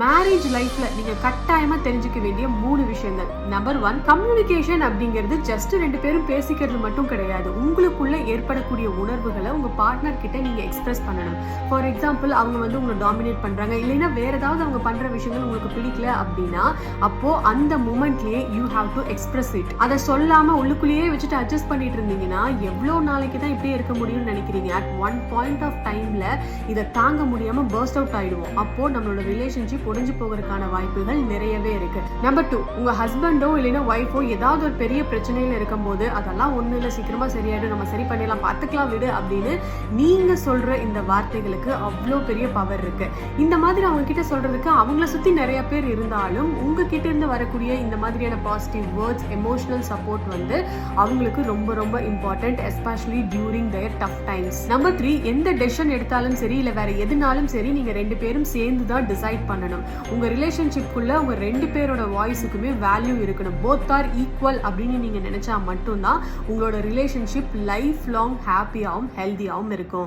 Marriage லைஃப்ல நீங்க கட்டாயமா தெரிஞ்சுக்க வேண்டிய 3 விஷயங்கள். நம்பர் 1, கம்யூனிகேஷன் அப்படிங்கிறது ஜஸ்ட் 2 பேரும் பேசிக்கிறது மட்டும் கிடையாது. உங்களுக்குள்ள ஏற்படக்கூடிய உணர்வுகளை உங்க பார்ட்னர் கிட்ட நீங்க எக்ஸ்பிரஸ் பண்ணணும். ஃபார் எக்ஸாம்பிள், அவங்க உங்களை டாமினேட் பண்றாங்க, இல்லைன்னா வேற ஏதாவது அவங்க பண்ற விஷயங்கள் உங்களுக்கு பிடிக்கல அப்படின்னா, அப்போ அந்த மூமெண்ட்லயே you have to express it. அதை சொல்லாம உள்ளுக்குள்ளேயே வச்சுட்டு அட்ஜஸ்ட் பண்ணிட்டு இருந்தீங்கன்னா எவ்வளவு நாளைக்கு தான் இப்படியே இருக்க முடியும்னு நினைக்கிறீங்க? அட் ஒன் பாயிண்ட் ஆஃப் டைம்ல இதை தாங்க முடியாம பர்ஸ்ட் அவுட் ஆயிடுவோம். அப்போ நம்மளோட ரிலேஷன்ஷிப் உடைஞ்சு போகிறதுக்கான வாய்ப்புகள் நிறையவே இருக்கு. நம்பர் 2, உங்க ஹஸ்பண்டோ இல்லைன்னா ஒய்ஃபோ ஏதாவது ஒரு பெரிய பிரச்சனையில இருக்கும் போது, அதெல்லாம் ஒண்ணு இல்ல, சீக்கிரமா சரியாயிடும், நம்ம சரி பண்ணிடலாம், பாத்துக்கலாம் விடு அப்படின்னு நீங்க சொல்ற இந்த வார்த்தைகளுக்கு அவ்வளோ பெரிய பவர் இருக்கு. இந்த மாதிரி அவங்க கிட்ட சொல்றதுக்கு அவங்கள சுத்தி நிறைய பேர் இருந்தாலும் உங்ககிட்ட இருந்து வரக்கூடிய இந்த மாதிரியான பாசிட்டிவ் வேர்ட்ஸ், எமோஷனல் சப்போர்ட் அவங்களுக்கு ரொம்ப ரொம்ப இம்பார்ட்டன்ட், எஸ்பெஷலி டியூரிங் தேர் டஃப் டைம்ஸ். நம்பர் 3, எந்த டெசிஷன் எடுத்தாலும் சரி, இல்ல வேற எதுனாலும் சரி, நீங்க 2 பேரும் சேர்ந்து தான் டிசைட் பண்ணணும். உங்க ரிலேஷன்ஷிப்குள்ள உங்க 2 பேரோட வாய்ஸுக்குமே வேல்யூ இருக்கணும். போத் ஆர் ஈக்குவல் அப்படின்னு நீங்க நினைச்சா மட்டும்தான் உங்களோட ரிலேஷன்ஷிப் லைஃப் லாங் ஹாப்பியாகவும் ஹெல்தியாகவும் இருக்கும்.